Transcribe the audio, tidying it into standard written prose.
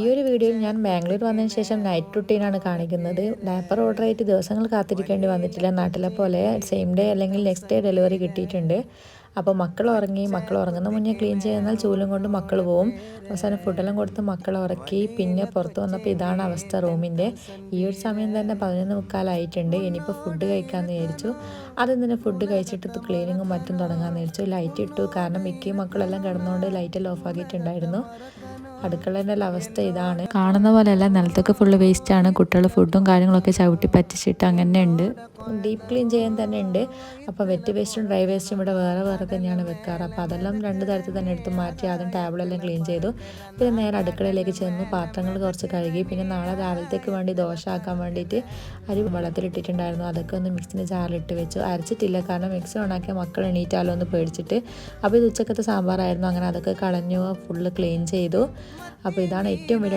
ഈ ഒരു വീഡിയോയിൽ ഞാൻ ബാംഗ്ലൂർ വന്നതിന് ശേഷം നൈറ്റ് റുട്ടീനാണ് കാണിക്കുന്നത്. ഡയപ്പർ ഓർഡർ ആയിട്ട് ദിവസങ്ങൾ കാത്തിരിക്കേണ്ടി വന്നിട്ടില്ല. നാട്ടിലെ പോലെ സെയിം ഡേ അല്ലെങ്കിൽ നെക്സ്റ്റ് ഡേ ഡെലിവറി കിട്ടിയിട്ടുണ്ട്. അപ്പോൾ മക്കൾ ഉറങ്ങി, മക്കൾ ഉറങ്ങുന്ന മുന്നേ ക്ലീൻ ചെയ്യുന്നാൽ ചൂലും കൊണ്ട് മക്കൾ പോവും. അവസാനം ഫുഡെല്ലാം കൊടുത്ത് മക്കളെ ഉറക്കി. പിന്നെ പുറത്ത് വന്നപ്പോൾ ഇതാണ് അവസ്ഥ റൂമിൻ്റെ. ഈ ഒരു സമയം തന്നെ 11:45 ഇനിയിപ്പോൾ ഫുഡ് കഴിക്കാമെന്ന് വിചാരിച്ചു. ആദ്യം തന്നെ ഫുഡ് കഴിച്ചിട്ട് ക്ലീനിങ്ങും മറ്റും തുടങ്ങാമെന്ന് വിചാരിച്ചു. ലൈറ്റ് ഇട്ടു, കാരണം മിക്കയും മക്കളെല്ലാം കിടന്നുകൊണ്ട് ലൈറ്റെല്ലാം ഓഫ് ആക്കിയിട്ടുണ്ടായിരുന്നു. അടുക്കളേൻ്റെ അവസ്ഥ ഇതാണ്. കാണുന്ന പോലെയല്ല, നിലത്തൊക്കെ ഫുള്ള് വേസ്റ്റാണ്. കുട്ടികൾ ഫുഡും കാര്യങ്ങളൊക്കെ ചവിട്ടി പറ്റിച്ചിട്ട് അങ്ങനെ ഉണ്ട്. ഡീപ്പ് ക്ലീൻ ചെയ്യാൻ തന്നെ ഉണ്ട്. അപ്പോൾ വെറ്റ് വേസ്റ്റും ഡ്രൈ വേസ്റ്റും ഇവിടെ വേറെ വേറെ തന്നെയാണ് വെക്കാറ്. അപ്പോൾ അതെല്ലാം രണ്ട് തരത്തിൽ തന്നെ എടുത്ത് മാറ്റി ആദ്യം ടേബിളെല്ലാം ക്ലീൻ ചെയ്തു. പിന്നെ നേരെ അടുക്കളയിലേക്ക് ചെന്നു, പാത്രങ്ങൾ കുറച്ച് കഴുകി. പിന്നെ നാളെ രാവിലത്തേക്ക് വേണ്ടി ദോശ ആക്കാൻ വേണ്ടിയിട്ട് അരി വെള്ളത്തിലിട്ടിട്ടുണ്ടായിരുന്നു. അതൊക്കെ ഒന്ന് മിക്സിൻ്റെ ജാറിലിട്ട് വെച്ചു. അരച്ചിട്ടില്ല, കാരണം മിക്സി ഓണാക്കിയ മക്കൾ എണീറ്റാലോ എന്ന് പേടിച്ചിട്ട്. അപ്പോൾ ഇത് ഉച്ചക്കത്തെ സാമ്പാറായിരുന്നു. അങ്ങനെ അതൊക്കെ കളഞ്ഞു, ഫുള്ള് ക്ലീൻ ചെയ്തു. അപ്പോൾ ഇതാണ് ഏറ്റവും വലിയ